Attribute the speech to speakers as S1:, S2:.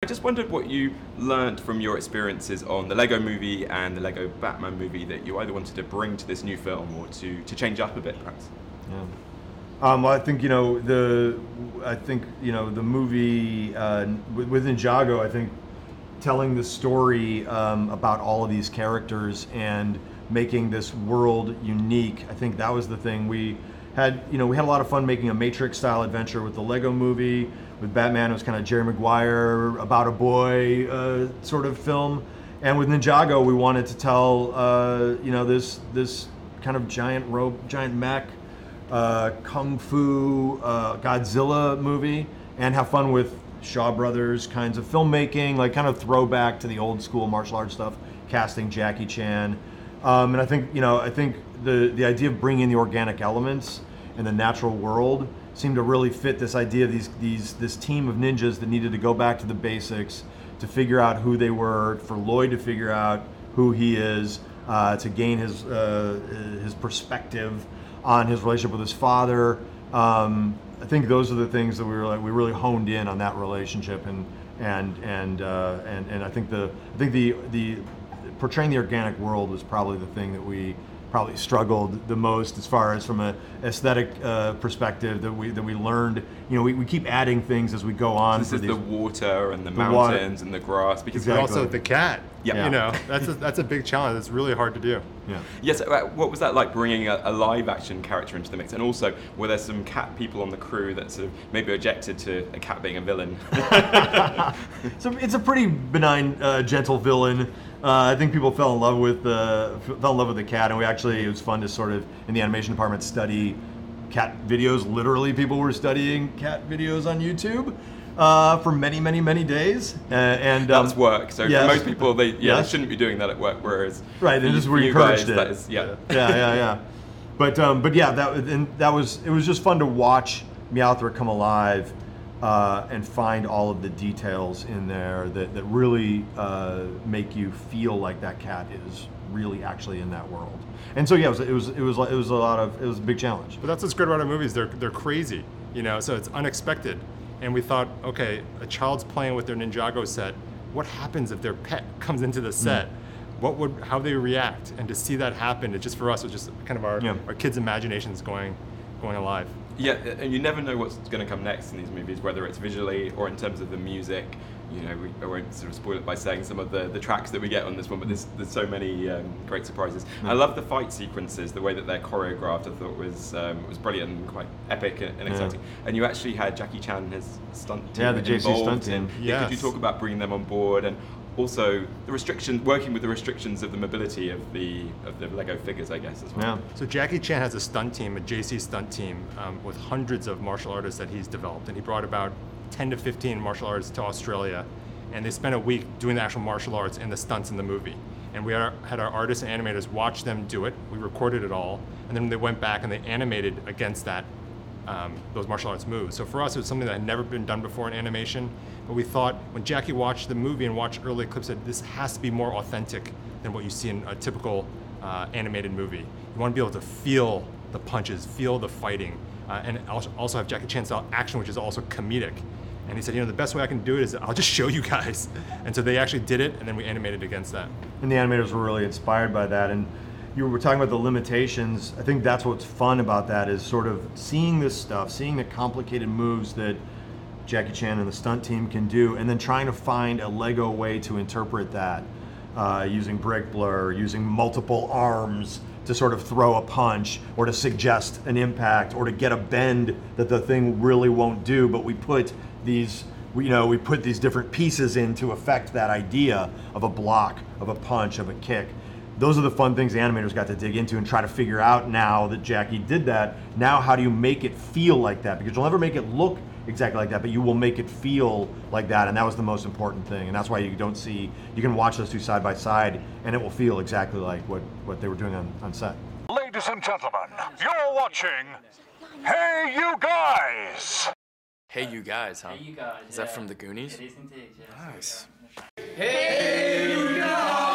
S1: I just wondered what you learned from your experiences on the Lego Movie and the Lego Batman movie that you either wanted to bring to this new film or to change up a bit, perhaps.
S2: Yeah. Well, I think the movie with Ninjago, I think telling the story about all of these characters and making this world unique. I think that was the thing. We had a lot of fun making a Matrix style adventure with the Lego Movie. With Batman, it was kind of Jerry Maguire, about a boy sort of film. And with Ninjago, we wanted to tell this kind of giant mech, kung fu, Godzilla movie, and have fun with Shaw Brothers kinds of filmmaking, like kind of throwback to the old school martial arts stuff, casting Jackie Chan. And I think the idea of bringing in the organic elements in the natural world seemed to really fit this idea of this team of ninjas that needed to go back to the basics to figure out who they were, for Lloyd to figure out who he is, to gain his perspective on his relationship with his father. I think those are the things that we really honed in on that relationship, and I think the portraying the organic world was probably the thing that we probably struggled the most as far as from an aesthetic perspective that we learned. We keep adding things as we go on.
S1: So this is the water and the mountains and the grass.
S3: Because also the cat.
S1: Yeah.
S3: That's a big challenge. It's really hard to do.
S1: Yeah. Yes. What was that like, bringing a live action character into the mix? And also, were there some cat people on the crew that sort of maybe objected to a cat being a villain?
S2: So it's a pretty benign, gentle villain. I think people fell in love with the cat, and it was fun to sort of in the animation department study cat videos. Literally, people were studying cat videos on YouTube for many days, and
S1: that's work. So
S2: yes.
S1: For most people, they shouldn't be doing that at work. Whereas
S2: right, and this is where you encouraged it.
S1: Yeah.
S2: But it was just fun to watch Meowthra come alive. And find all of the details in there that really make you feel like that cat is really actually in that world. And so it was a big challenge.
S3: But that's what's great about our movies. They're crazy, so it's unexpected. And we thought, okay, a child's playing with their Ninjago set. What happens if their pet comes into the set? How they react? And to see that happen, it just for us was just kind of our kids' imaginations going alive.
S1: Yeah, and you never know what's going to come next in these movies, whether it's visually or in terms of the music. I won't sort of spoil it by saying some of the tracks that we get on this one, but there's so many great surprises. I love the fight sequences, the way that they're choreographed. I thought was brilliant and quite epic and exciting. And you actually had Jackie Chan, his stunt team,
S2: the JC stunt team.
S1: Yes. Could you talk about bringing them on board and also working with the restrictions of the mobility of the Lego figures, I guess, as well.
S3: Yeah. So Jackie Chan has a stunt team, a JC stunt team, with hundreds of martial artists that he's developed, and he brought about 10 to 15 martial artists to Australia, and they spent a week doing the actual martial arts and the stunts in the movie. And we had our artists and animators watch them do it. We recorded it all, and then they went back and they animated against that those martial arts moves. So for us, it was something that had never been done before in animation. But we thought, when Jackie watched the movie and watched early clips, that this has to be more authentic than what you see in a typical animated movie. You want to be able to feel the punches, feel the fighting, and also have Jackie Chan style action, which is also comedic. And he said, the best way I can do it is I'll just show you guys. And so they actually did it, and then we animated against that.
S2: And the animators were really inspired by that. And you were talking about the limitations. I think that's what's fun about that, is sort of seeing this stuff, seeing the complicated moves that Jackie Chan and the stunt team can do, and then trying to find a Lego way to interpret that, using brick blur, using multiple arms to sort of throw a punch or to suggest an impact or to get a bend that the thing really won't do, but we put these different pieces in to affect that idea of a block, of a punch, of a kick. Those are the fun things the animators got to dig into and try to figure out. Now that Jackie did that, now how do you make it feel like that? Because you'll never make it look exactly like that, but you will make it feel like that, and that was the most important thing. And that's why you can watch those two side by side, and it will feel exactly like what they were doing on set.
S4: Ladies and gentlemen, you're watching Hey You Guys!
S5: Hey You Guys, huh?
S6: Hey You Guys.
S5: Is that from the Goonies?
S6: It is indeed, yes.
S5: Nice.
S6: Hey You Guys!